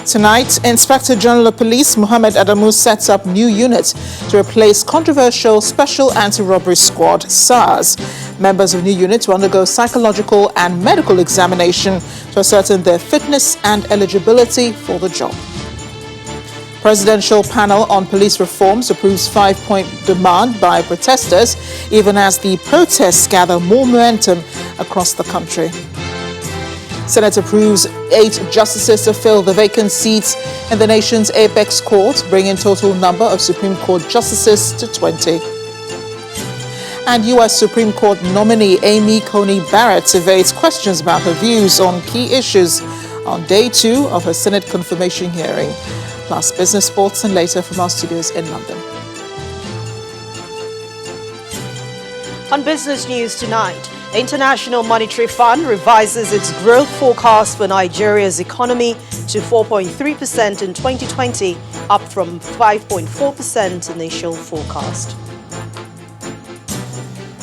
Tonight, Inspector General of Police Mohammed Adamu sets up new units to replace controversial Special Anti-Robbery Squad, SARS. Members of new units will undergo psychological and medical examination to ascertain their fitness and eligibility for the job. Presidential panel on police reforms approves 5-point demand by protesters, even as the protests gather more momentum across the country. Senate approves 8 justices to fill the vacant seats in the nation's apex court, bringing total number of Supreme Court justices to 20. And U.S. Supreme Court nominee Amy Coney Barrett evades questions about her views on key issues on day 2 of her Senate confirmation hearing. Plus business, sports, and later from our studios in London. On business news tonight, International Monetary Fund revises its growth forecast for Nigeria's economy to 4.3% in 2020, up from 5.4% initial forecast.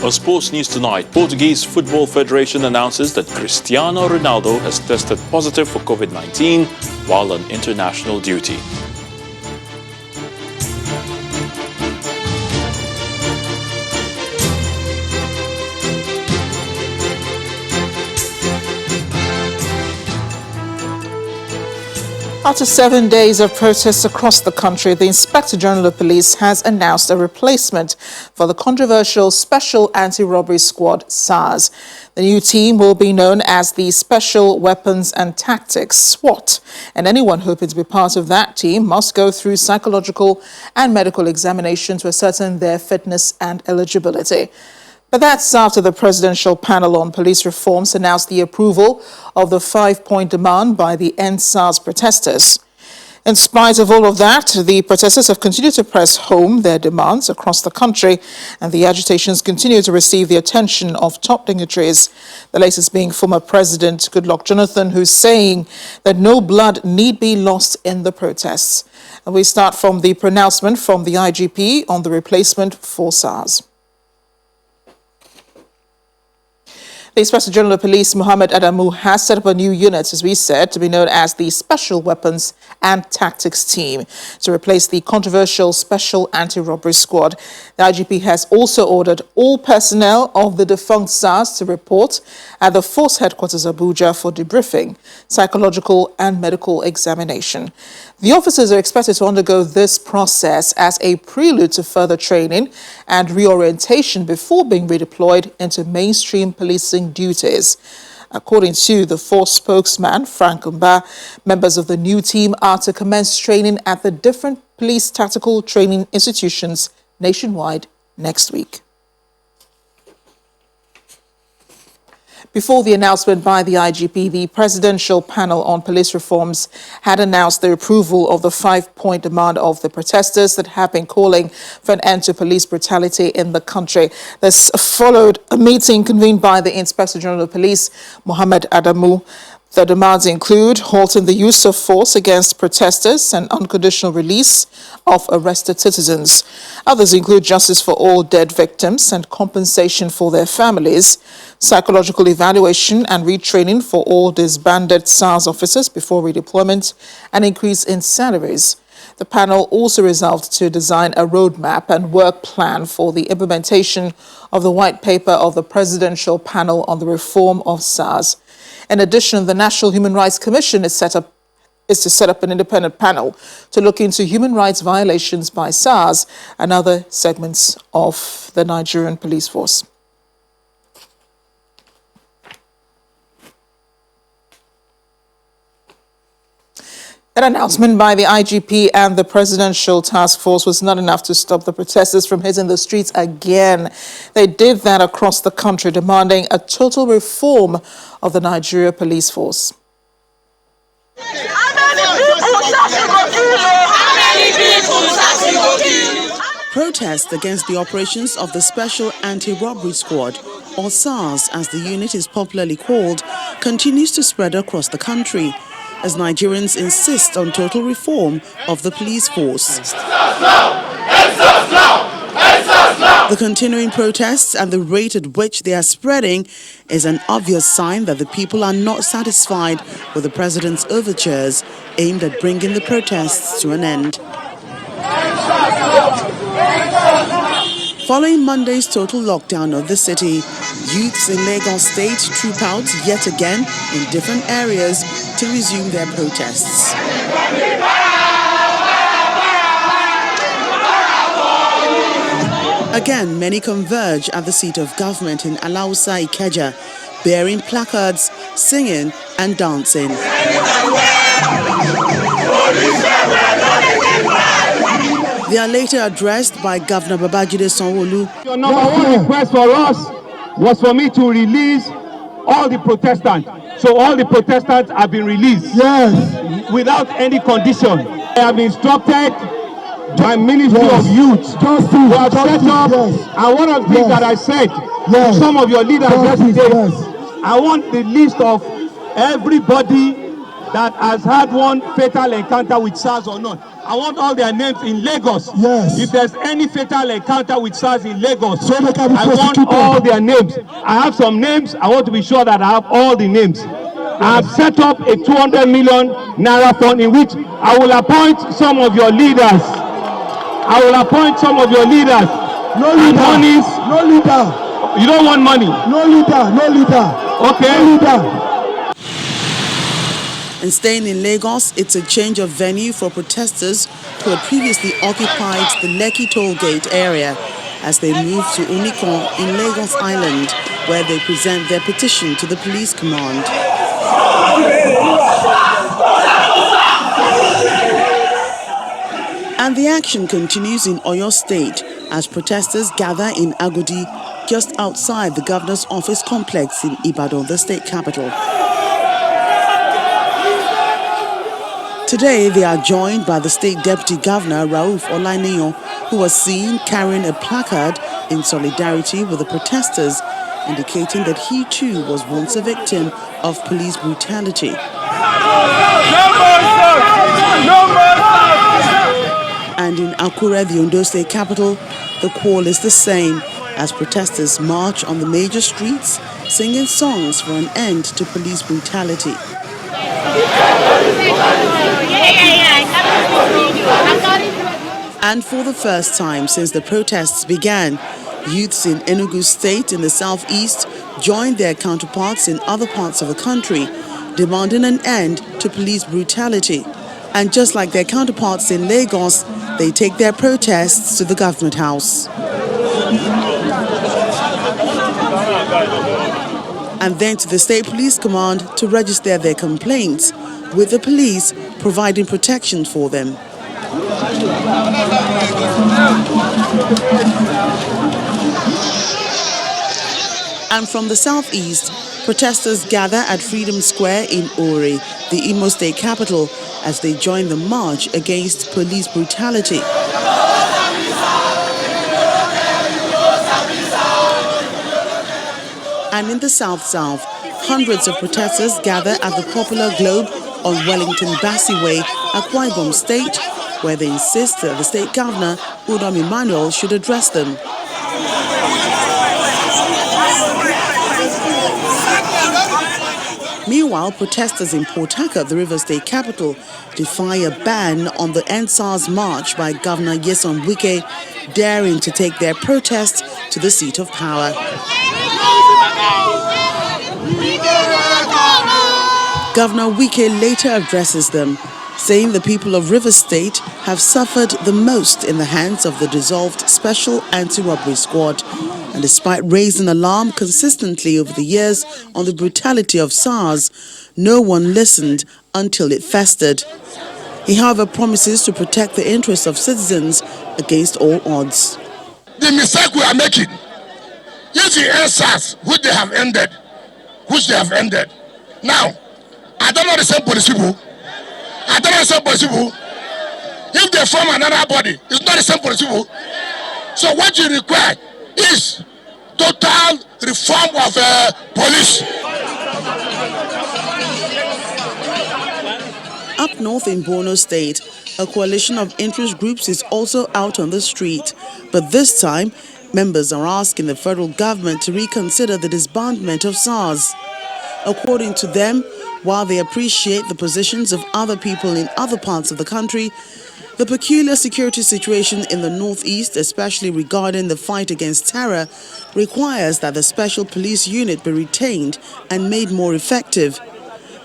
On sports news tonight, Portuguese Football Federation announces that Cristiano Ronaldo has tested positive for COVID-19 while on international duty. After 7 days of protests across the country, the Inspector General of Police has announced a replacement for the controversial Special Anti-Robbery Squad, SARS. The new team will be known as the Special Weapons and Tactics, SWAT, and anyone hoping to be part of that team must go through psychological and medical examination to ascertain their fitness and eligibility. But that's after the Presidential Panel on Police Reforms announced the approval of the 5-point demand by the End SARS protesters. In spite of all of that, the protesters have continued to press home their demands across the country, and the agitations continue to receive the attention of top dignitaries. The latest being former President Goodluck Jonathan, who's saying that no blood need be lost in the protests. And we start from the pronouncement from the IGP on the replacement for SARS. The Inspector General of Police, Mohammed Adamu, has set up a new unit, as we said, to be known as the Special Weapons and Tactics Team to replace the controversial Special Anti-Robbery Squad. The IGP has also ordered all personnel of the defunct SARS to report at the Force Headquarters Abuja for debriefing, psychological and medical examination. The officers are expected to undergo this process as a prelude to further training and reorientation before being redeployed into mainstream policing duties. According to the Force spokesman, Frank Mba, members of the new team are to commence training at the different police tactical training institutions nationwide next week. Before the announcement by the IGP, the Presidential Panel on Police Reforms had announced the approval of the 5-point demand of the protesters that have been calling for an end to police brutality in the country. This followed a meeting convened by the Inspector General of Police, Mohammed Adamu. The demands include halting the use of force against protesters and unconditional release of arrested citizens. Others include justice for all dead victims and compensation for their families, psychological evaluation and retraining for all disbanded SARS officers before redeployment, and increase in salaries. The panel also resolved to design a roadmap and work plan for the implementation of the white paper of the Presidential Panel on the Reform of SARS. In addition, the National Human Rights Commission is to set up an independent panel to look into human rights violations by SARS and other segments of the Nigerian police force. An announcement by the IGP and the Presidential Task Force was not enough to stop the protesters from hitting the streets again. They did that across the country, demanding a total reform of the Nigeria police force. Protest against the operations of the Special Anti-Robbery Squad, or SARS as the unit is popularly called, continues to spread across the country as Nigerians insist on total reform of the police force. The continuing protests and the rate at which they are spreading is an obvious sign that the people are not satisfied with the president's overtures aimed at bringing the protests to an end. Following Monday's total lockdown of the city, youths in Lagos State troop out yet again in different areas to resume their protests. Again, many converge at the seat of government in Alausa, Ikeja, bearing placards, singing and dancing. They are later addressed by Governor Babajide Sanwo-Olu. Your number one request for us was for me to release all the Protestants. So all the Protestants have been released. Yes. Without any condition. I have instructed my Ministry of Youth to have set up, and one of the things that I said to some of your leaders yesterday, I want the list of everybody that has had one fatal encounter with SARS or not. I want all their names in Lagos. Yes. If there's any fatal encounter with SARS in Lagos, so I want all their names. I have some names. I want to be sure that I have all the names. I have set up a 200 million naira fund in which I will appoint some of your leaders. I will appoint some of your leaders. No leader. Monies. No leader. You don't want money? No leader. No leader. Okay. No leader. And staying in Lagos, it's a change of venue for protesters who had previously occupied the Lekki toll gate area as they move to Unikon in Lagos Island, where they present their petition to the police command. And the action continues in Oyo State as protesters gather in Agodi, just outside the governor's office complex in Ibadan, the state capital. Today, they are joined by the state deputy governor, Rauf Olainiyan, who was seen carrying a placard in solidarity with the protesters, indicating that he too was once a victim of police brutality. And in Akure, the Ondo State capital, the call is the same as protesters march on the major streets, singing songs for an end to police brutality. And for the first time since the protests began, youths in Enugu State in the southeast joined their counterparts in other parts of the country, demanding an end to police brutality. And just like their counterparts in Lagos, they take their protests to the government house. And then to the state police command to register their complaints, with the police providing protection for them. And from the southeast, protesters gather at Freedom Square in Ori, the Imo State capital, as they join the march against police brutality. And in the South-South, hundreds of protesters gather at the popular Globe on Wellington Bassey Way, Akwa Ibom State, where they insist that the state governor, Udom Emmanuel, should address them. Meanwhile, protesters in Port Harcourt, the Rivers State capital, defy a ban on the EndSARS march by Governor Nyesom Wike, daring to take their protest to the seat of power. Governor Wike later addresses them, saying the people of Rivers State have suffered the most in the hands of the dissolved Special Anti-Robbery Squad. And despite raising alarm consistently over the years on the brutality of SARS, no one listened until it festered. He, however, promises to protect the interests of citizens against all odds. The mistake we are making, if the EndSARS, which they have ended, now, I don't know the same police people. If they form another body, it's not the same police people. So what you require is total reform of police. Up north in Borno State, a coalition of interest groups is also out on the street. But this time, Members are asking the federal government to reconsider the disbandment of SARS. According to them, while they appreciate the positions of other people in other parts of the country, the peculiar security situation in the Northeast, especially regarding the fight against terror, requires that the Special Police Unit be retained and made more effective.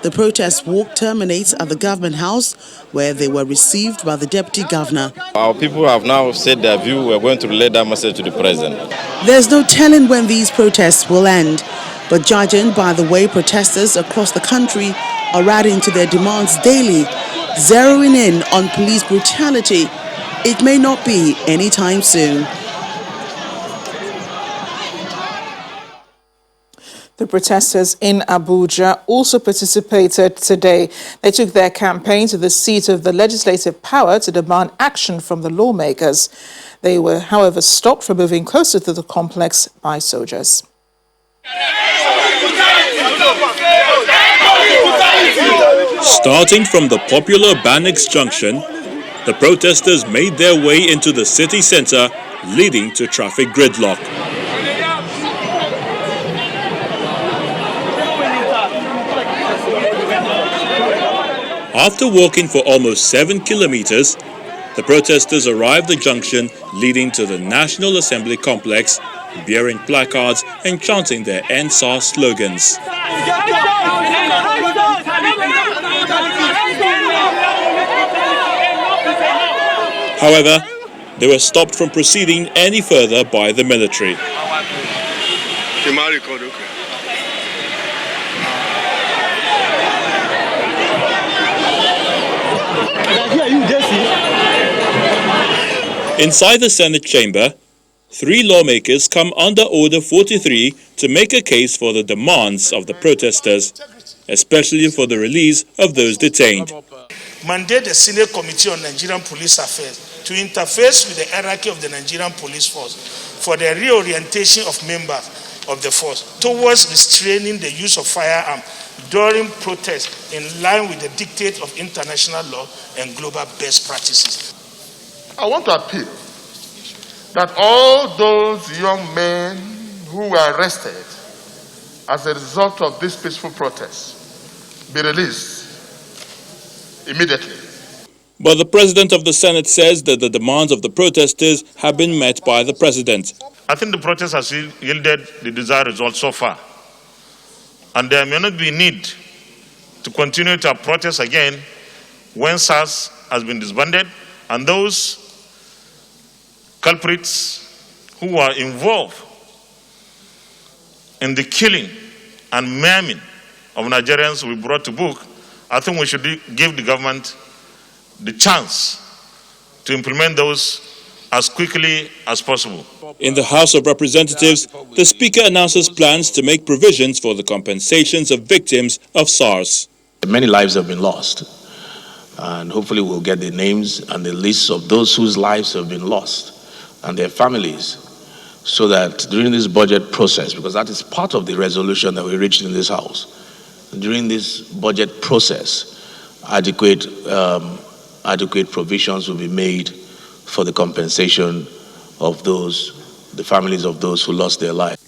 The protest walk terminates at the Government House, where they were received by the Deputy Governor. Our people have now said their view. We're going to relay that message to the President. There's no telling when these protests will end, but judging by the way protesters across the country are adding to their demands daily, zeroing in on police brutality, it may not be anytime soon. The protesters in Abuja also participated today. They took their campaign to the seat of the legislative power to demand action from the lawmakers. They were, however, stopped from moving closer to the complex by soldiers. Starting from the popular Banex Junction, the protesters made their way into the city center, leading to traffic gridlock. After walking for almost 7 kilometers, the protesters arrived at the junction leading to the National Assembly complex, bearing placards and chanting their End SARS slogans. However, they were stopped from proceeding any further by the military. Inside the Senate chamber, 3 lawmakers come under Order 43 to make a case for the demands of the protesters, especially for the release of those detained. Mandate the Senate Committee on Nigerian Police Affairs to interface with the hierarchy of the Nigerian Police Force for the reorientation of members of the force towards restraining the use of firearms during protests in line with the dictate of international law and global best practices. I want to appeal that all those young men who were arrested as a result of this peaceful protest be released immediately. But the president of the Senate says that the demands of the protesters have been met by the president. I think the protest has yielded the desired result so far, and there may not be need to continue to protest again when SARS has been disbanded and those culprits who are involved in the killing and maiming of Nigerians will be brought to book. I think we should give the government the chance to implement those as quickly as possible. In the House of Representatives, the Speaker announces plans to make provisions for the compensations of victims of SARS. Many lives have been lost, and hopefully we'll get the names and the lists of those whose lives have been lost and their families, so that during this budget process, because that is part of the resolution that we reached in this House, during this budget process, adequate provisions will be made for the compensation of the families of those who lost their lives.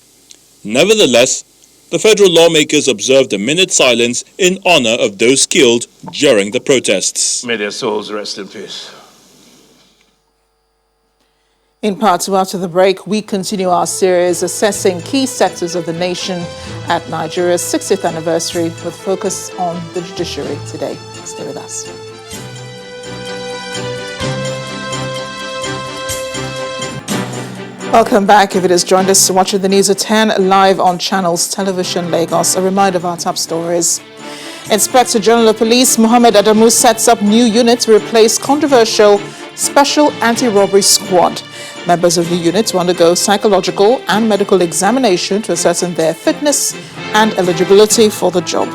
Nevertheless, the federal lawmakers observed a minute's silence in honor of those killed during the protests. May their souls rest in peace. In part 2 after the break, we continue our series assessing key sectors of the nation at Nigeria's 60th anniversary with focus on the judiciary today. Stay with us. Welcome back. If it has joined us watching the news at 10 live on Channels Television Lagos, a reminder of our top stories. Inspector General of Police Mohammed Adamu sets up new unit to replace controversial Special Anti-Robbery Squad. Members of the unit will undergo psychological and medical examination to ascertain their fitness and eligibility for the job.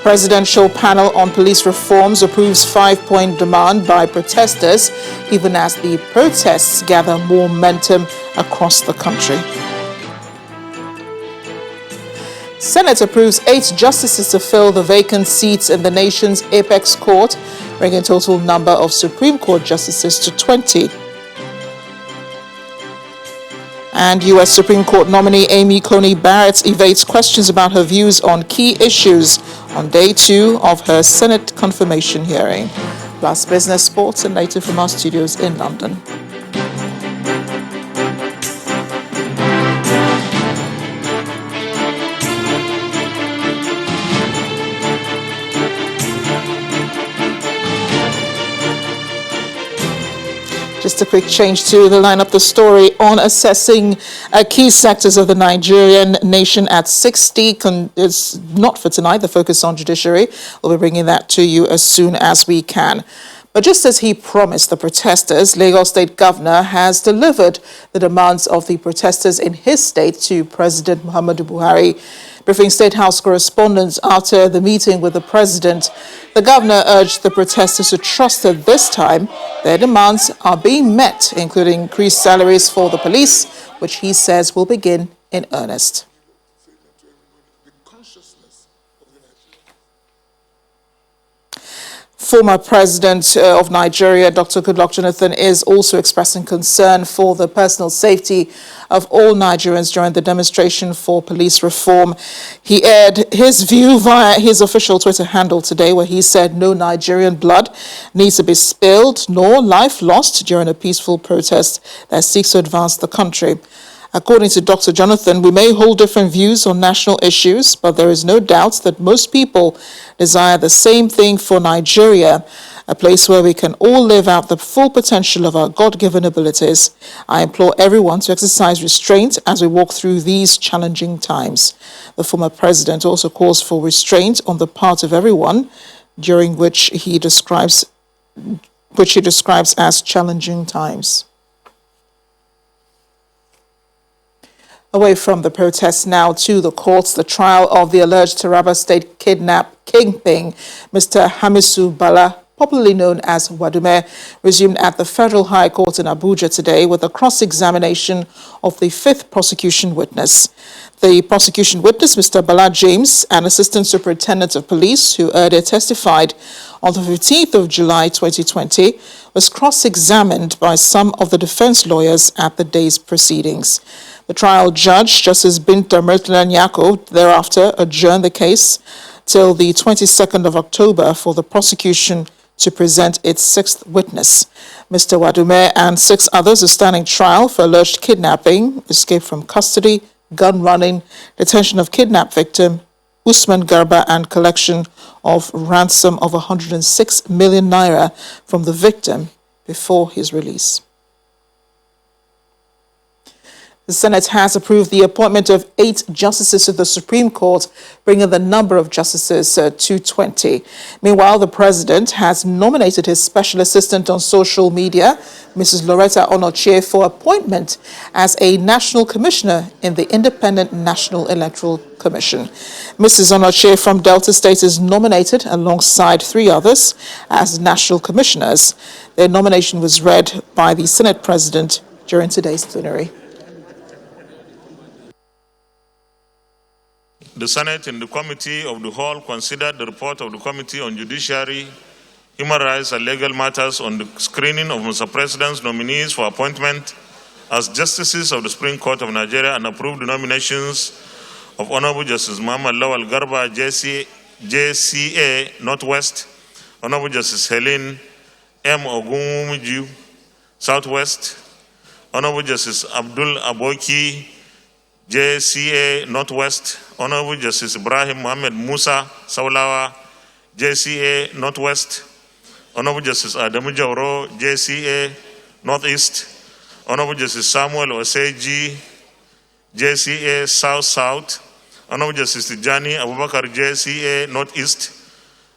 Presidential panel on police reforms approves 5-point demand by protesters, even as the protests gather momentum across the country. Senate approves 8 justices to fill the vacant seats in the nation's apex court, bringing total number of Supreme Court justices to 20. And U.S. Supreme Court nominee Amy Coney Barrett evades questions about her views on key issues on day 2 of her Senate confirmation hearing. Plus business, sports, and later from our studios in London. Just a quick change to the lineup, the story on assessing key sectors of the Nigerian nation at 60 is not for tonight. The focus on judiciary. We'll be bringing that to you as soon as we can. But just as he promised the protesters, Lagos State Governor has delivered the demands of the protesters in his state to President Muhammadu Buhari. Briefing State House correspondents after the meeting with the president, the governor urged the protesters to trust that this time their demands are being met, including increased salaries for the police, which he says will begin in earnest. Former President of Nigeria, Dr. Goodluck Jonathan, is also expressing concern for the personal safety of all Nigerians during the demonstration for police reform. He aired his view via his official Twitter handle today, where he said no Nigerian blood needs to be spilled nor life lost during a peaceful protest that seeks to advance the country. According to Dr. Jonathan, we may hold different views on national issues, but there is no doubt that most people desire the same thing for Nigeria, a place where we can all live out the full potential of our God-given abilities. I implore everyone to exercise restraint as we walk through these challenging times. The former president also calls for restraint on the part of everyone, during which he describes as challenging times. Away from the protests now to the courts, the trial of the alleged Taraba State kidnap kingpin, Mr. Hamisu Bala, popularly known as Wadume, resumed at the Federal High Court in Abuja today with a cross-examination of the 5th prosecution witness. The prosecution witness, Mr. Bala James, an assistant superintendent of police who earlier testified on the 15th of July 2020, was cross-examined by some of the defense lawyers at the day's proceedings. The trial judge, Justice Binta Murtala Nyako, thereafter adjourned the case till the 22nd of October for the prosecution to present its 6th witness. Mr. Wadume and 6 others are standing trial for alleged kidnapping, escape from custody, gun running, detention of kidnapped victim, Usman Garba, and collection of ransom of 106 million naira from the victim before his release. The Senate has approved the appointment of 8 justices to the Supreme Court, bringing the number of justices to 20. Meanwhile, the president has nominated his special assistant on social media, Mrs. Loretta Onochie, for appointment as a national commissioner in the Independent National Electoral Commission. Mrs. Onochie from Delta State is nominated alongside 3 others as national commissioners. Their nomination was read by the Senate president during today's plenary. The Senate and the Committee of the Whole considered the report of the Committee on Judiciary, Human Rights and Legal Matters on the screening of Mr. President's nominees for appointment as Justices of the Supreme Court of Nigeria and approved the nominations of Honorable Justice Muhammad Lawal Garba, JCA Northwest, Honorable Justice Helen M. Ogunwumiju, Southwest, Honorable Justice Abdul Aboki, JCA Northwest, Honorable Justice Ibrahim Mohammed Musa Saulawa, JCA Northwest, Honorable Justice Adamu Jauro, JCA Northeast, Honorable Justice Samuel Oseji, JCA South-South, Honorable Justice Tijani Abubakar, JCA Northeast,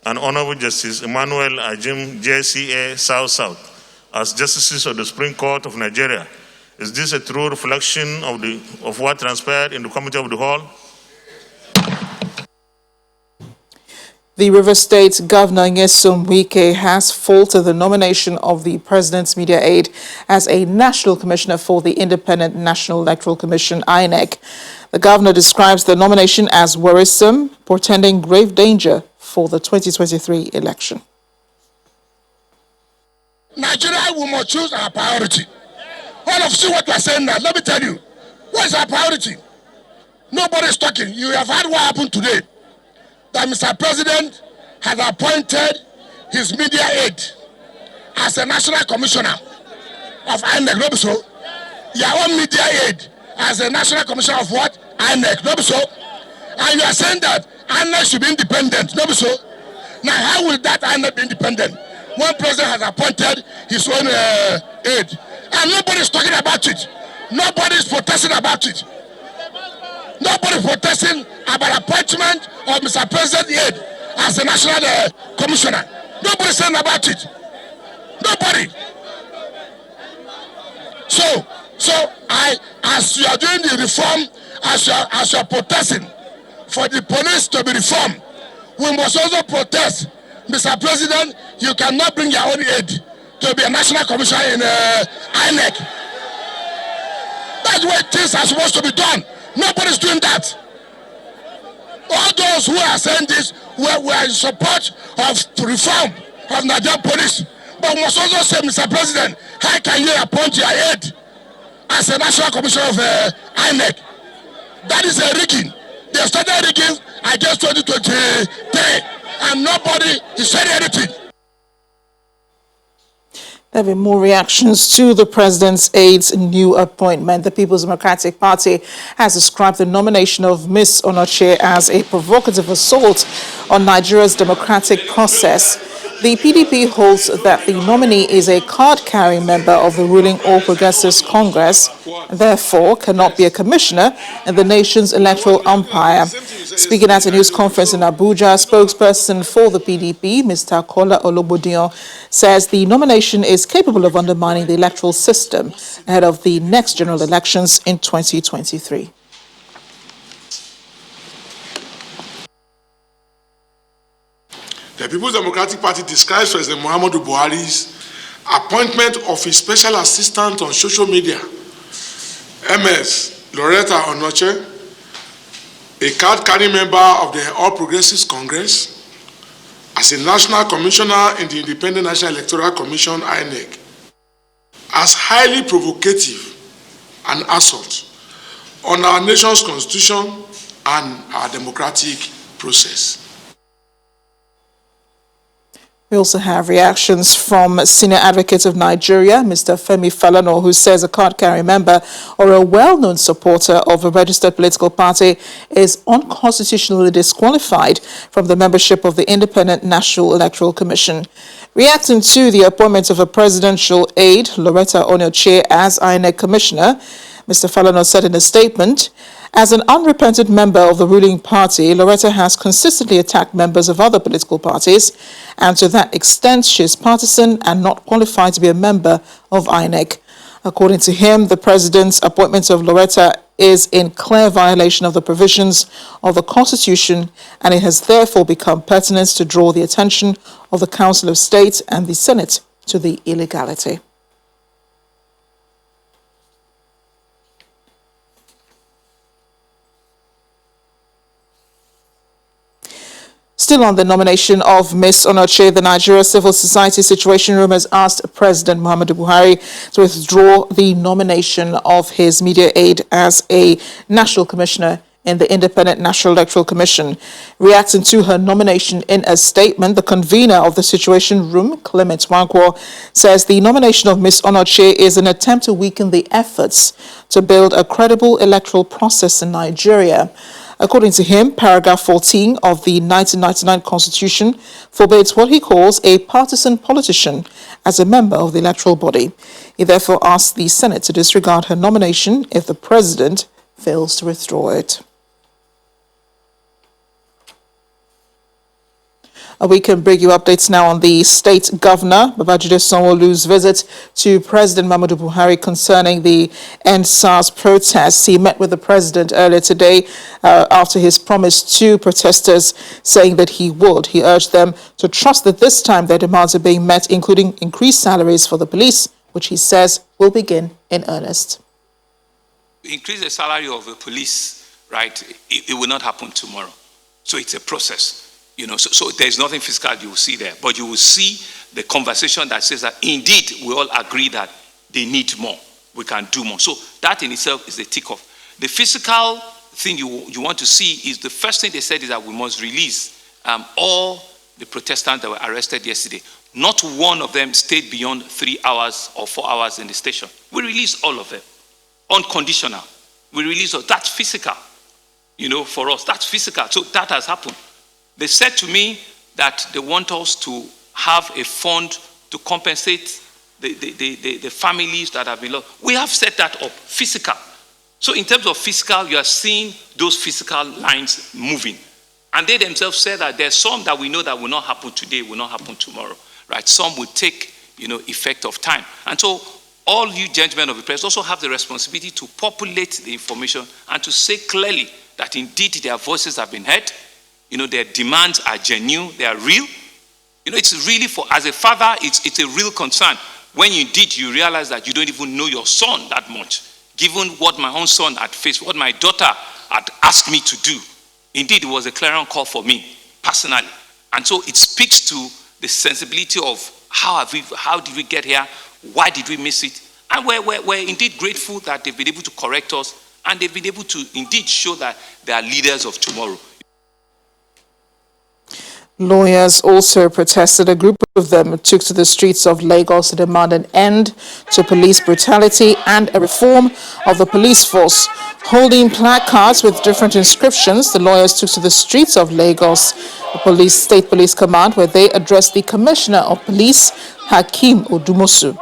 and Honorable Justice Emmanuel Ajim, JCA South-South, as Justices of the Supreme Court of Nigeria. Is this a true reflection of what transpired in the Committee of the Whole? The River State Governor Nyesom Wike has faulted the nomination of the President's media aide as a National Commissioner for the Independent National Electoral Commission, INEC. The governor describes the nomination as worrisome, portending grave danger for the 2023 election. Nigeria, we must choose our priority. All of you what you are saying now, let me tell you, what is our priority? Nobody is talking. You have heard what happened today. That Mr. President has appointed his media aide as a national commissioner of INEC, not so. Your own media aide as a national commissioner of what? INEC, not so. And you are saying that INEC should be independent, not so. Now, how will that INEC be independent? One president has appointed his own aide, and nobody is talking about it. Nobody is protesting about it. Nobody is protesting about appointment of Mr. President aide as a national commissioner. Nobody is saying about it. Nobody. So as you are doing the reform, as you are protesting for the police to be reformed, we must also protest. Mr. President, you cannot bring your own aide to be a national commissioner in INEC. That's where things are supposed to be done. Nobody's doing that. All those who are saying this were in support of reform of Nigerian police. But we must also say, Mr. President, how can you appoint your aide as a national commissioner of INEC? That is a rigging. They started rigging against 2023, and nobody is saying anything. There have been more reactions to the President's aide's new appointment. The People's Democratic Party has described the nomination of Ms. Onochie as a provocative assault on Nigeria's democratic process. The PDP holds that the nominee is a card-carrying member of the ruling All Progressives Congress, and therefore cannot be a commissioner in the nation's electoral umpire. Speaking at a news conference in Abuja, spokesperson for the PDP, Mr. Kola Olobodion, says the nomination is capable of undermining the electoral system ahead of the next general elections in 2023. The People's Democratic Party describes President Muhammadu Buhari's appointment of his special assistant on social media, MS Loretta Onochie, a card-carrying member of the All Progressives Congress, as a national commissioner in the Independent National Electoral Commission, INEC, as highly provocative and assault on our nation's constitution and our democratic process. We also have reactions from Senior Advocate of Nigeria, Mr. Femi Falana, who says a card-carrying member or a well-known supporter of a registered political party is unconstitutionally disqualified from the membership of the Independent National Electoral Commission. Reacting to the appointment of a presidential aide, Loretta Onochie, as INEC Commissioner, Mr. Falana said in a statement, as an unrepentant member of the ruling party, Loretta has consistently attacked members of other political parties, and to that extent, she is partisan and not qualified to be a member of INEC. According to him, the president's appointment of Loretta is in clear violation of the provisions of the Constitution, and it has therefore become pertinent to draw the attention of the Council of State and the Senate to the illegality. Still on the nomination of Ms. Onochie, the Nigeria Civil Society Situation Room has asked President Muhammadu Buhari to withdraw the nomination of his media aide as a national commissioner in the Independent National Electoral Commission. Reacting to her nomination in a statement, the convener of the Situation Room, Clement Wankwo, says the nomination of Ms. Onochie is an attempt to weaken the efforts to build a credible electoral process in Nigeria. According to him, paragraph 14 of the 1999 Constitution forbids what he calls a partisan politician as a member of the electoral body. He therefore asked the Senate to disregard her nomination if the president fails to withdraw it. We can bring you updates now on the state governor, Babajide Sanwo-Olu's visit to President Muhammadu Buhari concerning the End SARS protests. He met with the president earlier today after his promise to protesters, saying that he would. He urged them to trust that this time their demands are being met, including increased salaries for the police, which he says will begin in earnest. Increase the salary of the police, right? It will not happen tomorrow. So it's a process. So there's nothing fiscal you will see there, but you will see the conversation that says that indeed we all agree that they need more, we can do more. So that in itself is the tick off. The physical thing you want to see is the first thing they said is that we must release all the protestants that were arrested yesterday. Not one of them stayed beyond 3 hours or 4 hours in the station. We released all of them, unconditional. We released all. That's physical, for us. That's physical. So that has happened. They said to me that they want us to have a fund to compensate the families that have been lost. We have set that up, physical. So in terms of physical, you are seeing those physical lines moving. And they themselves said that there's some that we know that will not happen today, will not happen tomorrow, right? Some will take, effect of time. And so all you gentlemen of the press also have the responsibility to populate the information and to say clearly that indeed their voices have been heard. Their demands are genuine, they are real. It's really as a father, it's a real concern when indeed you realize that you don't even know your son that much. Given what my own son had faced, what my daughter had asked me to do, indeed it was a clarion call for me personally. And so it speaks to the sensibility of how did we get here, why did we miss it? And we're indeed grateful that they've been able to correct us and they've been able to indeed show that they are leaders of tomorrow. Lawyers also protested. A group of them took to the streets of Lagos to demand an end to police brutality and a reform of the police force. Holding placards with different inscriptions, the lawyers took to the streets of Lagos, the State Police Command, where they addressed the Commissioner of Police, Hakeem Odumosu.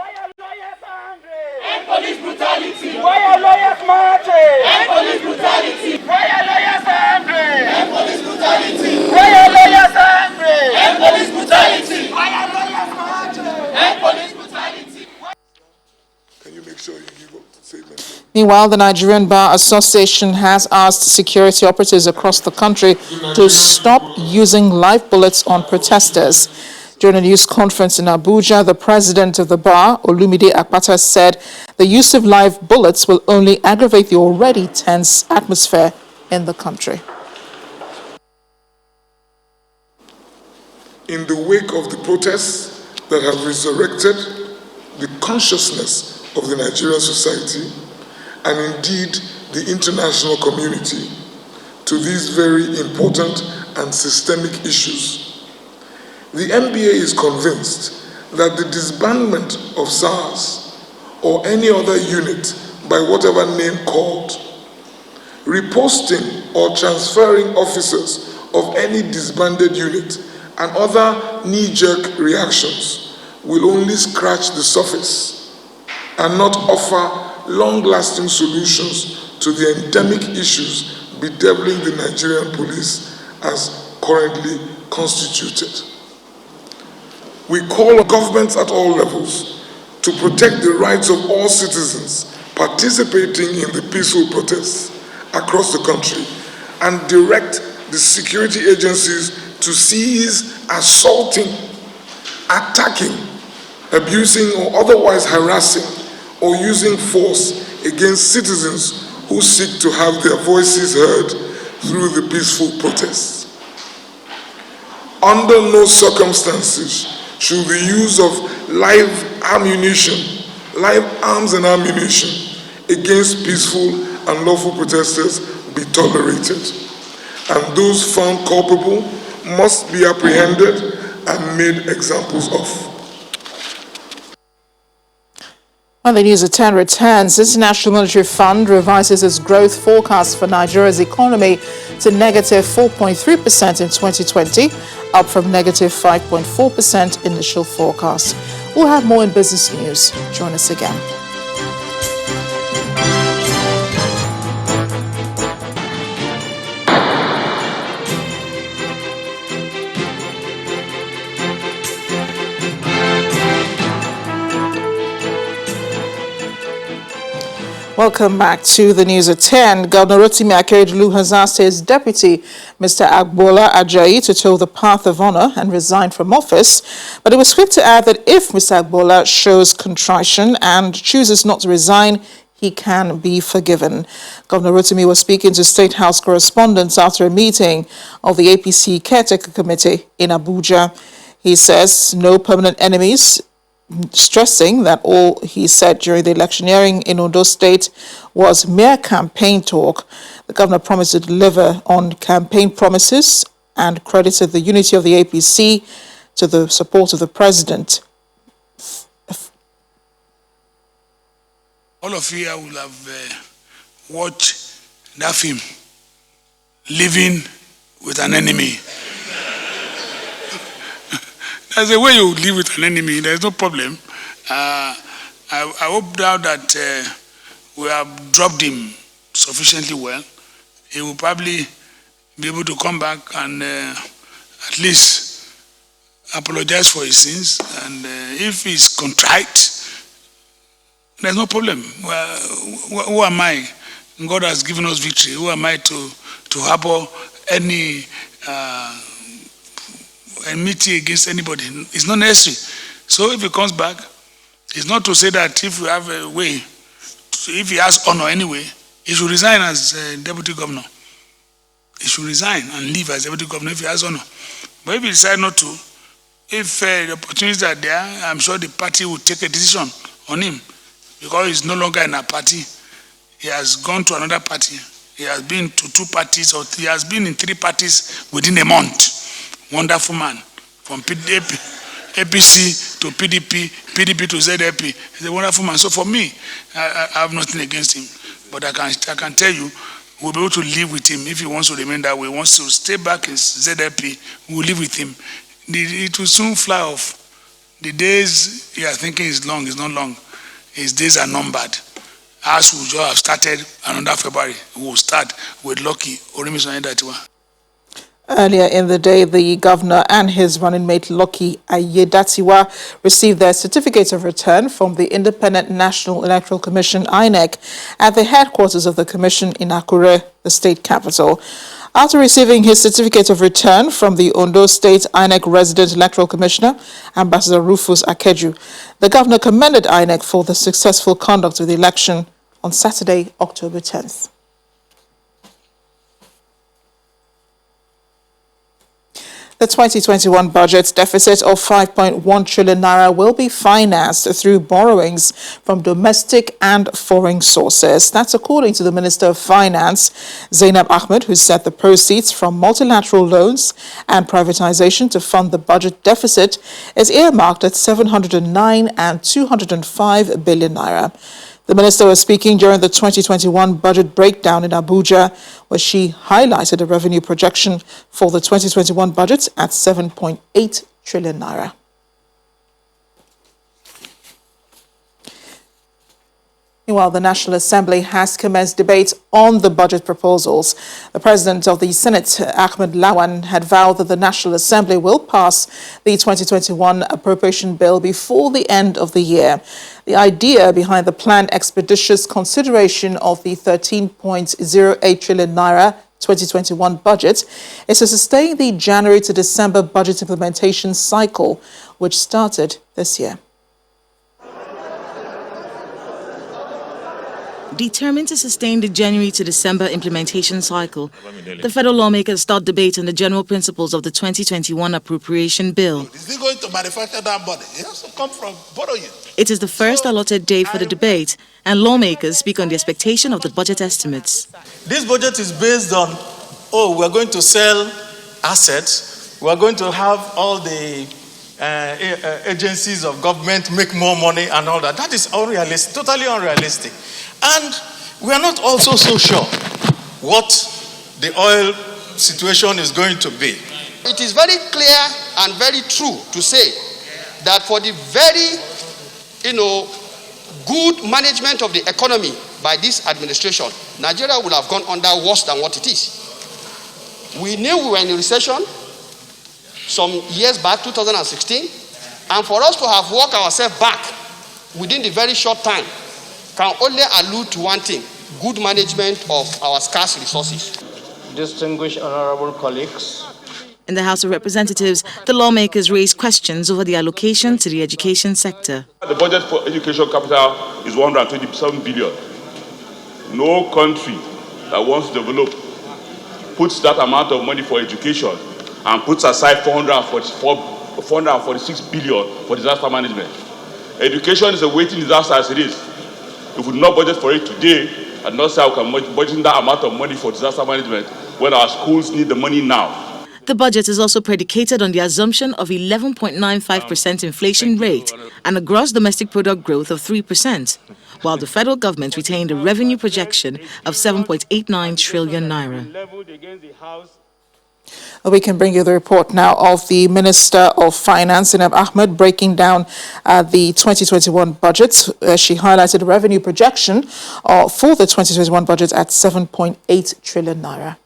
End police brutality. Why are lawyers marching? End police brutality. Why are lawyers angry? End police brutality. Why are lawyers angry? End police brutality. Why are lawyers marching? End police brutality. Can you make sure you give up the statement? Meanwhile, the Nigerian Bar Association has asked security operatives across the country to stop using live bullets on protesters. During a news conference in Abuja, the president of the bar, Olumide Akpata, said the use of live bullets will only aggravate the already tense atmosphere in the country. In the wake of the protests that have resurrected the consciousness of the Nigerian society and indeed the international community to these very important and systemic issues, the NBA is convinced that the disbandment of SARS or any other unit by whatever name called, reposting or transferring officers of any disbanded unit and other knee-jerk reactions will only scratch the surface and not offer long-lasting solutions to the endemic issues bedeviling the Nigerian police as currently constituted. We call on governments at all levels to protect the rights of all citizens participating in the peaceful protests across the country and direct the security agencies to cease assaulting, attacking, abusing or otherwise harassing or using force against citizens who seek to have their voices heard through the peaceful protests. Under no circumstances should the use of live arms and ammunition against peaceful and lawful protesters be tolerated, and those found culpable must be apprehended and made examples of. When the News at 10 returns, the International Monetary Fund revises its growth forecast for Nigeria's economy to negative 4.3% in 2020, up from negative 5.4% initial forecast. We'll have more in business news. Join us again. Welcome back to the news at 10. Governor Rotimi Akeredolu has asked his deputy, Mr. Agbola Ajayi, to toe the path of honor and resign from office. But it was quick to add that if Mr. Agbola shows contrition and chooses not to resign, he can be forgiven. Governor Rotimi was speaking to State House correspondents after a meeting of the APC Caretaker Committee in Abuja. He says no permanent enemies, stressing that all he said during the electioneering in Ondo State was mere campaign talk. The governor promised to deliver on campaign promises and credited the unity of the APC to the support of the president. All of you will have watched that film, Living with an Enemy. There's a way you live with an enemy, there's no problem. I hope now that we have dropped him sufficiently well. He will probably be able to come back and at least apologize for his sins. And if he's contrite, there's no problem. Well, who am I? God has given us victory. Who am I to harbor any enmity against anybody? It's not necessary. So if he comes back, it's not to say that if we have a way, if he has honor anyway, he should resign as deputy governor. He should resign and leave as deputy governor if he has honor. But if he decides not to, if the opportunities are there, I'm sure the party will take a decision on him, because he's no longer in a party. He has gone to another party. He has been to 2 parties, or he has been in 3 parties within a month. Wonderful man. From APC to PDP, PDP to ZLP. He's a wonderful man. So for me, I have nothing against him. But I can tell you, we'll be able to live with him if he wants to remain that way. Wants to stay back in ZLP, we'll live with him. It will soon fly off. The days you are thinking is long, is not long. His days are numbered. As we just have started another February, we will start with Lucky Orimisan Aiyedatiwa. Earlier in the day, the governor and his running mate Lucky Aiyedatiwa received their certificate of return from the Independent National Electoral Commission, INEC, at the headquarters of the commission in Akure, the state capital. After receiving his certificate of return from the Ondo State INEC Resident Electoral Commissioner, Ambassador Rufus Akeju, the governor commended INEC for the successful conduct of the election on Saturday, October 10th. The 2021 budget deficit of 5.1 trillion naira will be financed through borrowings from domestic and foreign sources. That's according to the Minister of Finance, Zainab Ahmed, who said the proceeds from multilateral loans and privatization to fund the budget deficit is earmarked at 709 and 205 billion naira. The minister was speaking during the 2021 budget breakdown in Abuja, where she highlighted a revenue projection for the 2021 budget at 7.8 trillion naira. Meanwhile, the National Assembly has commenced debate on the budget proposals. The President of the Senate, Ahmed Lawan, had vowed that the National Assembly will pass the 2021 appropriation bill before the end of the year. The idea behind the planned expeditious consideration of the 13.08 trillion naira 2021 budget is to sustain the January to December budget implementation cycle, which started this year. Determined to sustain the January to December implementation cycle, the federal lawmakers start debate on the general principles of the 2021 appropriation bill. Is he going to manufacture that body? It has to come from borrowing. It is the first allotted day for the debate, and lawmakers speak on the expectation of the budget estimates. This budget is based on, we're going to sell assets, we're going to have all the agencies of government make more money and all that. That is unrealistic, totally unrealistic. And we are not also so sure what the oil situation is going to be. It is very clear and very true to say that for the very, good management of the economy by this administration, Nigeria would have gone under worse than what it is. We knew we were in a recession some years back, 2016, and for us to have worked ourselves back within the very short time can only allude to one thing: good management of our scarce resources. Distinguished honorable colleagues, In the House of Representatives, the lawmakers raised questions over the allocation to the education sector. The budget for education capital is 127 billion. No country that wants to develop puts that amount of money for education and puts aside 446 billion for disaster management. Education is a waiting disaster as it is. If we do not budget for it today and not say we can budget that amount of money for disaster management when our schools need the money now. The budget is also predicated on the assumption of 11.95% inflation rate and a gross domestic product growth of 3%, while the federal government retained a revenue projection of 7.89 trillion naira. We can bring you the report now of the Minister of Finance, Zainab Ahmed, breaking down the 2021 budget. She highlighted the revenue projection for the 2021 budget at 7.8 trillion naira.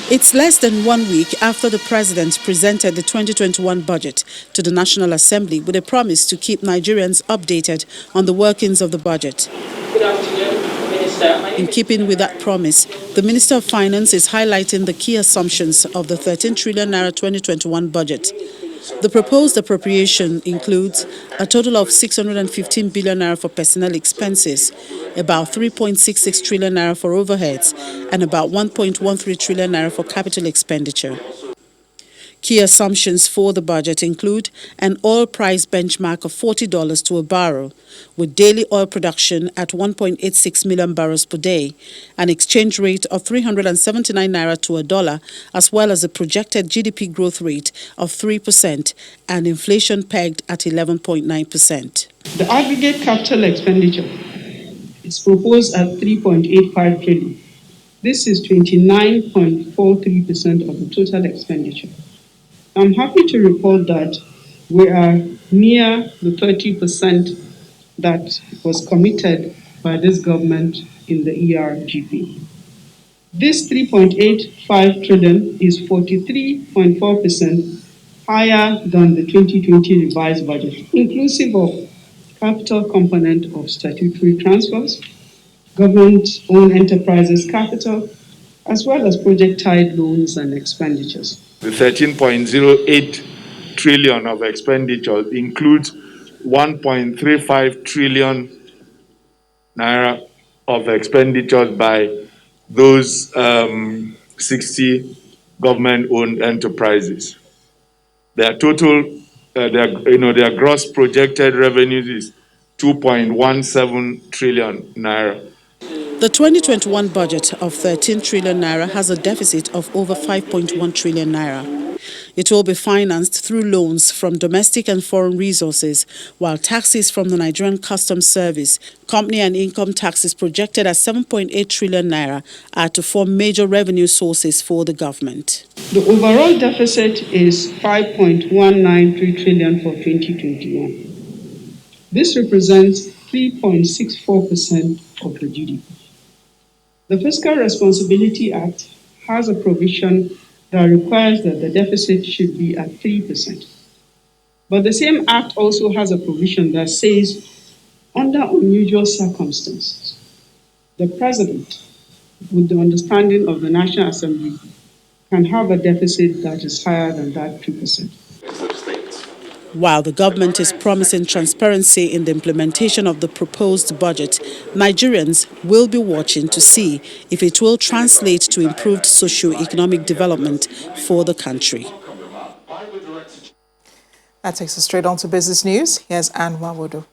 It's less than 1 week after the President presented the 2021 budget to the National Assembly with a promise to keep Nigerians updated on the workings of the budget. Good afternoon, Minister. In keeping with that promise, the Minister of Finance is highlighting the key assumptions of the 13 trillion naira 2021 budget. The proposed appropriation includes a total of 615 billion naira for personnel expenses, about 3.66 trillion naira for overheads, and about 1.13 trillion naira for capital expenditure. Key assumptions for the budget include an oil price benchmark of $40 to a barrel, with daily oil production at 1.86 million barrels per day, an exchange rate of 379 naira to a dollar, as well as a projected GDP growth rate of 3% and inflation pegged at 11.9%. The aggregate capital expenditure is proposed at 3.85 trillion. This is 29.43% of the total expenditure. I'm happy to report that we are near the 30% that was committed by this government in the ERGP. This 3.85 trillion is 43.4% higher than the 2020 revised budget, inclusive of capital component of statutory transfers, government-owned enterprises capital, as well as project-tied loans and expenditures. The 13.08 trillion of expenditures includes 1.35 trillion naira of expenditures by those 60 government-owned enterprises. Their total, their gross projected revenues is 2.17 trillion naira. The 2021 budget of 13 trillion naira has a deficit of over 5.1 trillion naira. It will be financed through loans from domestic and foreign resources, while taxes from the Nigerian Customs Service, company and income taxes projected at 7.8 trillion naira are to form major revenue sources for the government. The overall deficit is 5.193 trillion for 2021. This represents 3.64% of the GDP. The Fiscal Responsibility Act has a provision that requires that the deficit should be at 3%. But the same act also has a provision that says, under unusual circumstances, the President, with the understanding of the National Assembly, can have a deficit that is higher than that 2%. While the government is promising transparency in the implementation of the proposed budget, Nigerians will be watching to see if it will translate to improved socio-economic development for the country. That takes us straight on to business news. Here's Anwar Wodo.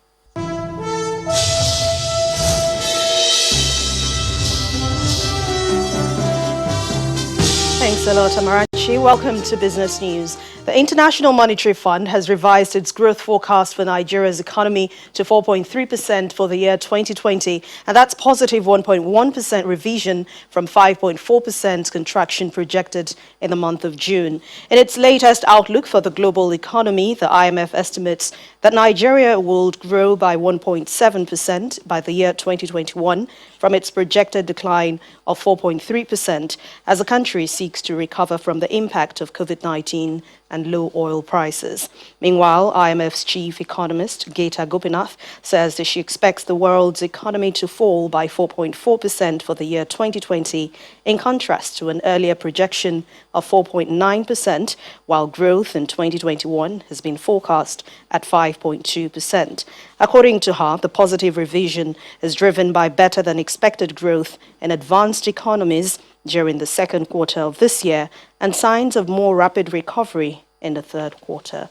Thanks a lot, Amarachi. Welcome to Business News. The International Monetary Fund has revised its growth forecast for Nigeria's economy to 4.3% for the year 2020, and that's positive 1.1% revision from 5.4% contraction projected in the month of June. In its latest outlook for the global economy, the IMF estimates that Nigeria will grow by 1.7% by the year 2021 from its projected decline of 4.3% as the country seeks to to recover from the impact of COVID-19 and low oil prices. Meanwhile, IMF's chief economist, Geeta Gopinath, says that she expects the world's economy to fall by 4.4% for the year 2020, in contrast to an earlier projection of 4.9%, while growth in 2021 has been forecast at 5.2%. According to her, the positive revision is driven by better than expected growth in advanced economies during the second quarter of this year and signs of more rapid recovery in the third quarter.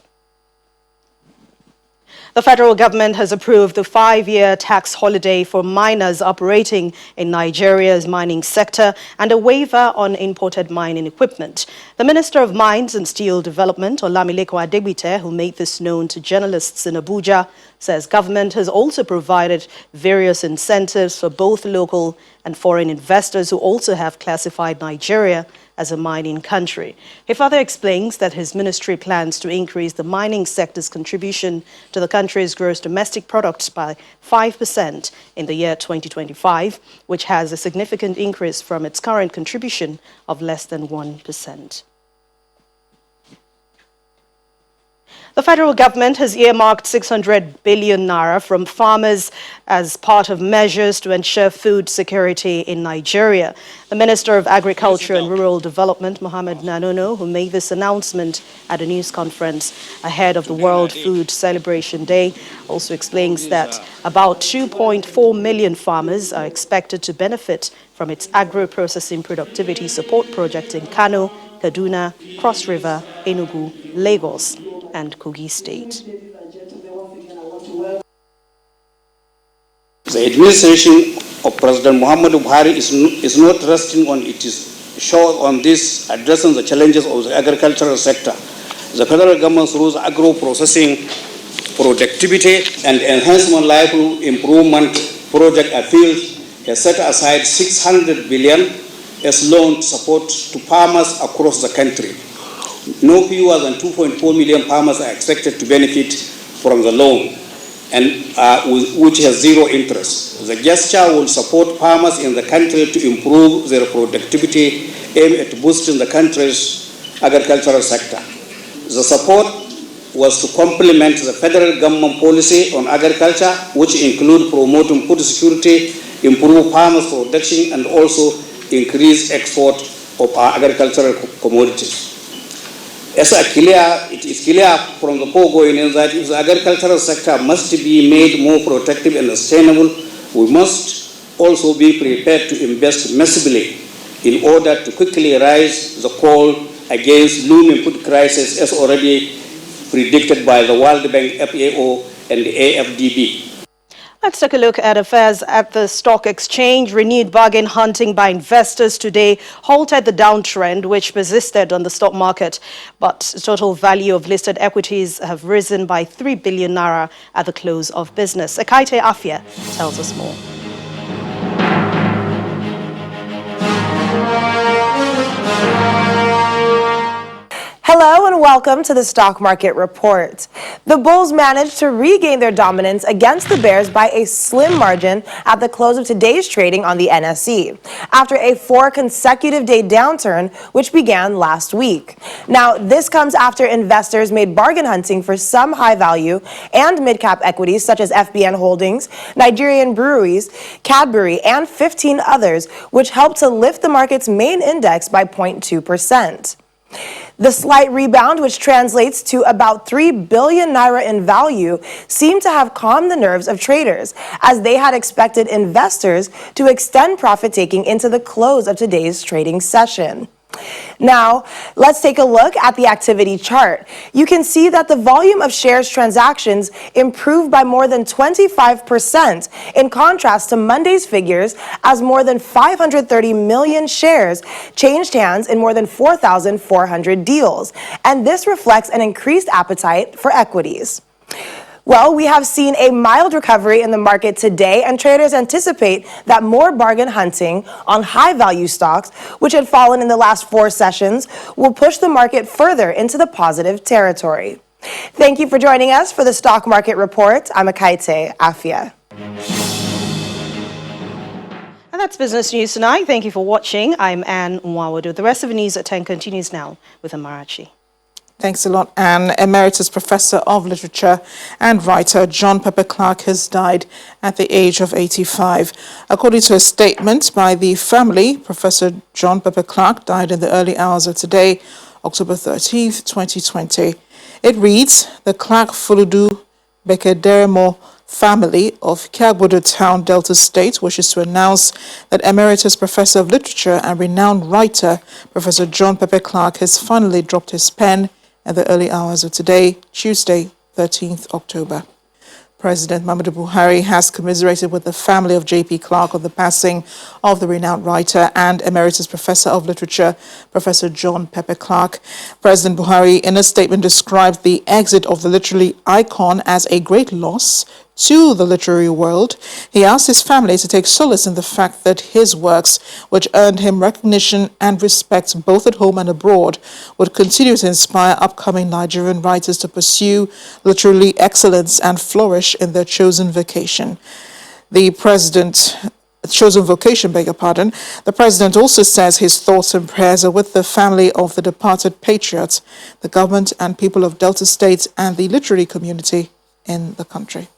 The federal government has approved the 5-year tax holiday for miners operating in Nigeria's mining sector and a waiver on imported mining equipment. The Minister of Mines and Steel Development, Olamileko Adegbite, who made this known to journalists in Abuja, says government has also provided various incentives for both local and foreign investors who also have classified Nigeria as a mining country. He further explains that his ministry plans to increase the mining sector's contribution to the country's gross domestic product by 5% in the year 2025, which has a significant increase from its current contribution of less than 1%. The federal government has earmarked 600 billion naira from farmers as part of measures to ensure food security in Nigeria. The Minister of Agriculture and Rural Development, Mohammed Nanono, who made this announcement at a news conference ahead of the World Food Celebration Day, also explains that about 2.4 million farmers are expected to benefit from its agro-processing productivity support project in Kano, Kaduna, Cross River, Enugu, Lagos, and Kogi State. The administration of President Muhammadu Buhari is not resting on it is short on this addressing the challenges of the agricultural sector. The federal government through the agro-processing productivity and enhancement livelihood improvement project appeals has set aside 600 billion as loan support to farmers across the country. No fewer than 2.4 million farmers are expected to benefit from the loan, and which has zero interest. The gesture will support farmers in the country to improve their productivity, aimed at boosting the country's agricultural sector. The support was to complement the federal government policy on agriculture, which include promoting food security, improve farmers' production, and also increase export of our agricultural commodities. It is clear from the foregoing that if the agricultural sector must be made more protective and sustainable, we must also be prepared to invest massively in order to quickly rise the call against looming food crisis as already predicted by the World Bank, FAO, and the AFDB. Let's take a look at affairs at the stock exchange. Renewed bargain hunting by investors today halted the downtrend which persisted on the stock market. But total value of listed equities have risen by 3 billion naira at the close of business. Ekaite Afia tells us more. Hello and welcome to the Stock Market Report. The Bulls managed to regain their dominance against the Bears by a slim margin at the close of today's trading on the NSE, after a 4 consecutive day downturn which began last week. Now, this comes after investors made bargain hunting for some high value and mid-cap equities such as FBN Holdings, Nigerian Breweries, Cadbury, and 15 others, which helped to lift the market's main index by 0.2%. The slight rebound, which translates to about 3 billion naira in value, seemed to have calmed the nerves of traders, as they had expected investors to extend profit-taking into the close of today's trading session. Now, let's take a look at the activity chart. You can see that the volume of shares transactions improved by more than 25%, in contrast to Monday's figures, as more than 530 million shares changed hands in more than 4,400 deals. And this reflects an increased appetite for equities. Well, we have seen a mild recovery in the market today, and traders anticipate that more bargain hunting on high-value stocks, which had fallen in the last 4 sessions, will push the market further into the positive territory. Thank you for joining us for the Stock Market Report. I'm Ekaite Afia. that's Business News Tonight. Thank you for watching. I'm Anne Nwawadu. The rest of the news at 10 continues now with Amarachi. Thanks a lot, Anne. Emeritus Professor of Literature and writer John Pepper Clark has died at the age of 85. According to a statement by the family, Professor John Pepper Clark died in the early hours of today, October 13th, 2020. It reads, the Clark Fuludu Bekederemo family of Kiagbodo Town, Delta State, wishes to announce that Emeritus Professor of Literature and renowned writer Professor John Pepper Clark has finally dropped his pen at the early hours of today, Tuesday, 13th October. President Muhammadu Buhari has commiserated with the family of J.P. Clark on the passing of the renowned writer and Emeritus Professor of Literature, Professor John Pepper Clark. President Buhari, in a statement, described the exit of the literary icon as a great loss to the literary world. He asked his family to take solace in the fact that his works, which earned him recognition and respect both at home and abroad, would continue to inspire upcoming Nigerian writers to pursue literary excellence and flourish in their chosen vocation. The president also says his thoughts and prayers are with the family of the departed patriot, the government and people of Delta State, and the literary community in the country.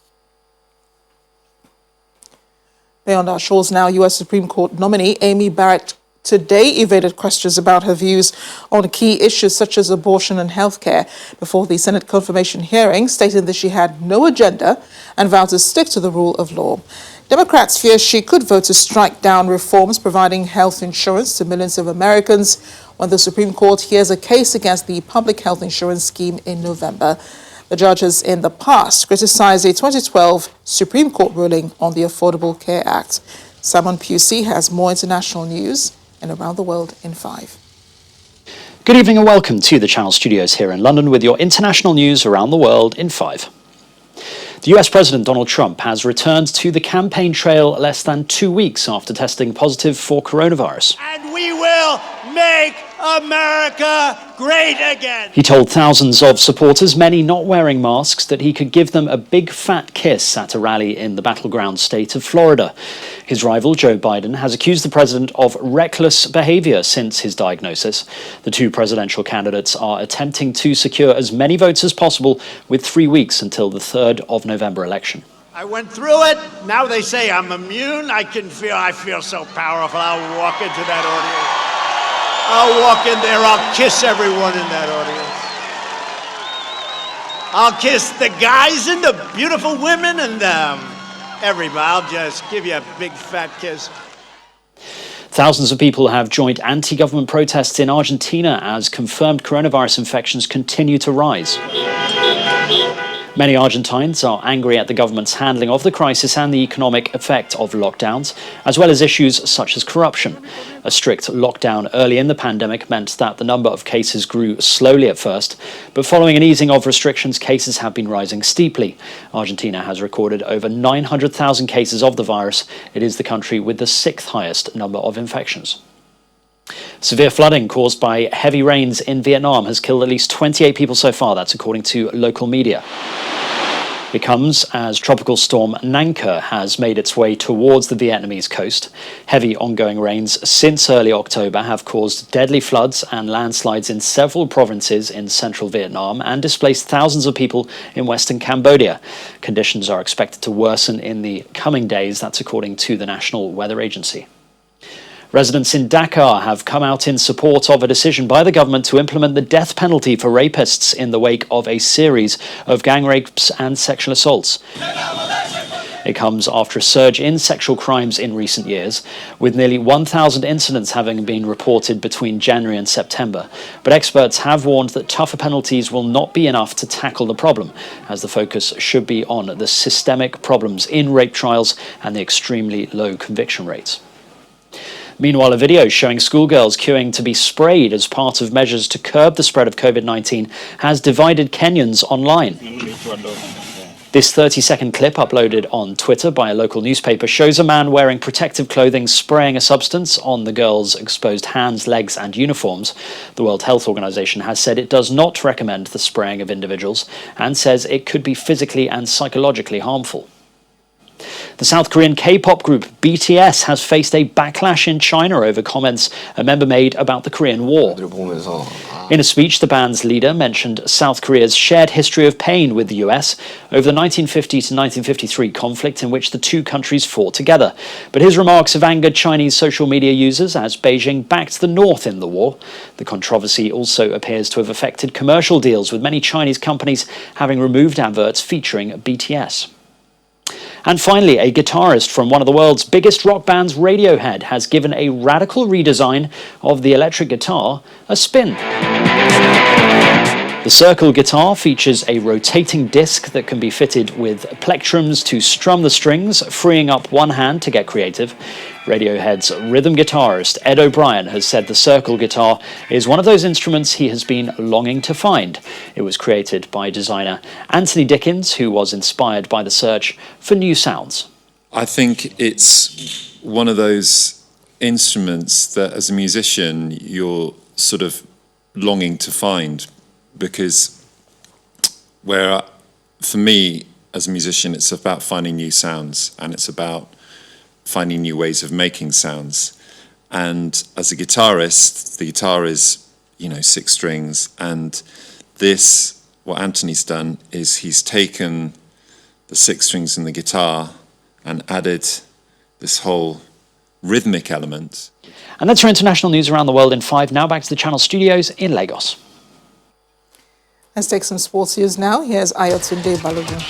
Beyond our shores now, U.S. Supreme Court nominee Amy Barrett today evaded questions about her views on key issues such as abortion and healthcare before the Senate confirmation hearing, stating that she had no agenda and vowed to stick to the rule of law. Democrats fear she could vote to strike down reforms providing health insurance to millions of Americans when the Supreme Court hears a case against the public health insurance scheme in November. The judge has in the past criticized a 2012 Supreme Court ruling on the Affordable Care Act. Simon Pusey has more international news and around the world in 5. Good evening and welcome to the Channel Studios here in London with your international news around the world in 5. The US President Donald Trump has returned to the campaign trail less than 2 weeks after testing positive for coronavirus. And we will make America great again. He told thousands of supporters, many not wearing masks, that he could give them a big fat kiss at a rally in the battleground state of Florida. His rival, Joe Biden, has accused the president of reckless behavior since his diagnosis. The two presidential candidates are attempting to secure as many votes as possible with 3 weeks until the 3rd of November election. I went through it. Now they say I'm immune. I feel so powerful. I'll walk into that audience. I'll walk in there. I'll kiss everyone in that audience. I'll kiss the guys and the beautiful women and everybody. I'll just give you a big fat kiss. Thousands of people have joined anti-government protests in Argentina as confirmed coronavirus infections continue to rise. Many Argentines are angry at the government's handling of the crisis and the economic effect of lockdowns, as well as issues such as corruption. A strict lockdown early in the pandemic meant that the number of cases grew slowly at first, but following an easing of restrictions, cases have been rising steeply. Argentina has recorded over 900,000 cases of the virus. It is the country with the 6th highest number of infections. Severe flooding caused by heavy rains in Vietnam has killed at least 28 people so far. That's according to local media. It comes as Tropical Storm Nanka has made its way towards the Vietnamese coast. Heavy ongoing rains since early October have caused deadly floods and landslides in several provinces in central Vietnam and displaced thousands of people in western Cambodia. Conditions are expected to worsen in the coming days. That's according to the National Weather Agency. Residents in Dakar have come out in support of a decision by the government to implement the death penalty for rapists in the wake of a series of gang rapes and sexual assaults. It comes after a surge in sexual crimes in recent years, with nearly 1,000 incidents having been reported between January and September. But experts have warned that tougher penalties will not be enough to tackle the problem, as the focus should be on the systemic problems in rape trials and the extremely low conviction rates. Meanwhile, a video showing schoolgirls queuing to be sprayed as part of measures to curb the spread of COVID-19 has divided Kenyans online. This 30-second clip uploaded on Twitter by a local newspaper shows a man wearing protective clothing spraying a substance on the girls' exposed hands, legs and uniforms. The World Health Organization has said it does not recommend the spraying of individuals and says it could be physically and psychologically harmful. The South Korean K-pop group BTS has faced a backlash in China over comments a member made about the Korean War. In a speech, the band's leader mentioned South Korea's shared history of pain with the US over the 1950 to 1953 conflict in which the two countries fought together. But his remarks have angered Chinese social media users as Beijing backed the North in the war. The controversy also appears to have affected commercial deals, with many Chinese companies having removed adverts featuring BTS. And finally, a guitarist from one of the world's biggest rock bands, Radiohead, has given a radical redesign of the electric guitar a spin. The Circle guitar features a rotating disc that can be fitted with plectrums to strum the strings, freeing up one hand to get creative. Radiohead's rhythm guitarist Ed O'Brien has said the Circle guitar is one of those instruments he has been longing to find. It was created by designer Anthony Dickens, who was inspired by the search for new sounds. I think it's one of those instruments that as a musician you're sort of longing to find, because for me as a musician it's about finding new sounds and it's about finding new ways of making sounds. And as a guitarist, the guitar is, 6 strings, and what Anthony's done is he's taken the 6 strings in the guitar and added this whole rhythmic element. And that's your international news around the world in 5. Now back to the Channel studios in Lagos. Let's take some sports news now. Here's Ayotunde Balogun.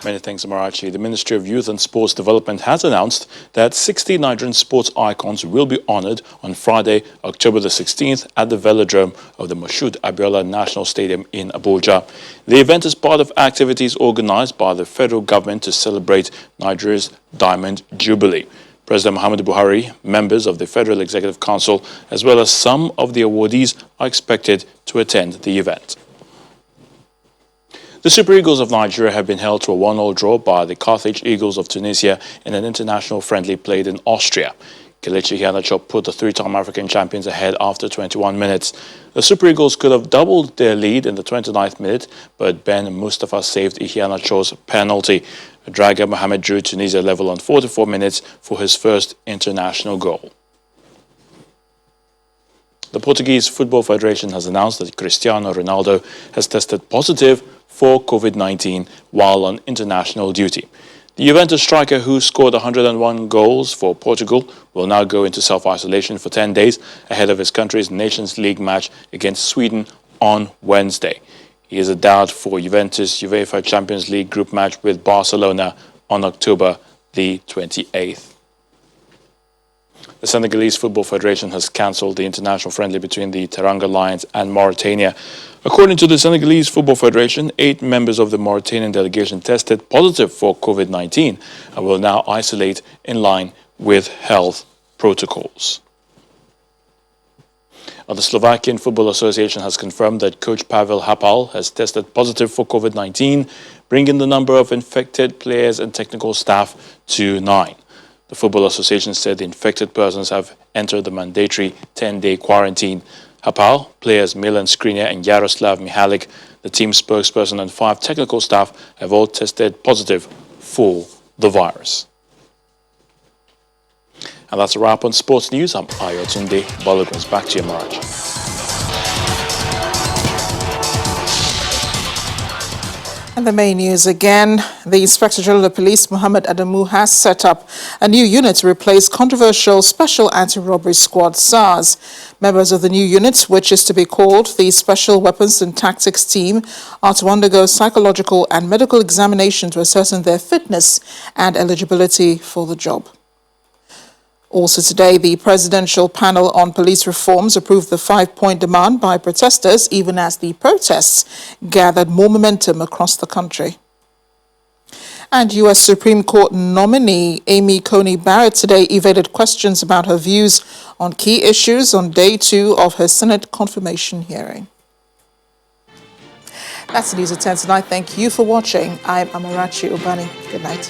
Many thanks, Amarachi. The Ministry of Youth and Sports Development has announced that 60 Nigerian sports icons will be honored on Friday, October the 16th at the Velodrome of the Moshood Abiola National Stadium in Abuja. The event is part of activities organized by the federal government to celebrate Nigeria's Diamond Jubilee. President Muhammadu Buhari, members of the Federal Executive Council, as well as some of the awardees are expected to attend the event. The Super Eagles of Nigeria have been held to a 1-1 draw by the Carthage Eagles of Tunisia in an international friendly played in Austria. Kelechi Iheanacho put the 3-time African champions ahead after 21 minutes. The Super Eagles could have doubled their lead in the 29th minute, but Ben Mustafa saved Iheanacho's penalty. Draga Mohamed drew Tunisia level on 44 minutes for his first international goal. The Portuguese Football Federation has announced that Cristiano Ronaldo has tested positive for COVID-19 while on international duty. The Juventus striker, who scored 101 goals for Portugal, will now go into self-isolation for 10 days ahead of his country's Nations League match against Sweden on Wednesday. He is a doubt for Juventus' UEFA Champions League group match with Barcelona on October the 28th. The Senegalese Football Federation has cancelled the international friendly between the Teranga Lions and Mauritania. According to the Senegalese Football Federation, 8 members of the Mauritanian delegation tested positive for COVID-19 and will now isolate in line with health protocols. The Slovakian Football Association has confirmed that coach Pavel Hapal has tested positive for COVID-19, bringing the number of infected players and technical staff to 9. The Football Association said the infected persons have entered the mandatory 10-day quarantine. Hapal, players Milan Skriniar and Yaroslav Mihalik, the team spokesperson and 5 technical staff have all tested positive for the virus. And that's a wrap on sports news. I'm Ayotunde Balogun. Back to you, Maraj. And the main news again, the Inspector General of Police, Mohammed Adamu, has set up a new unit to replace controversial Special Anti-Robbery Squad SARS. Members of the new unit, which is to be called the Special Weapons and Tactics Team, are to undergo psychological and medical examination to ascertain their fitness and eligibility for the job. Also today, the Presidential Panel on Police Reforms approved the 5-point demand by protesters, even as the protests gathered more momentum across the country. And U.S. Supreme Court nominee Amy Coney Barrett today evaded questions about her views on key issues on day 2 of her Senate confirmation hearing. That's the news at 10 tonight. Thank you for watching. I'm Amarachi Ubani. Good night.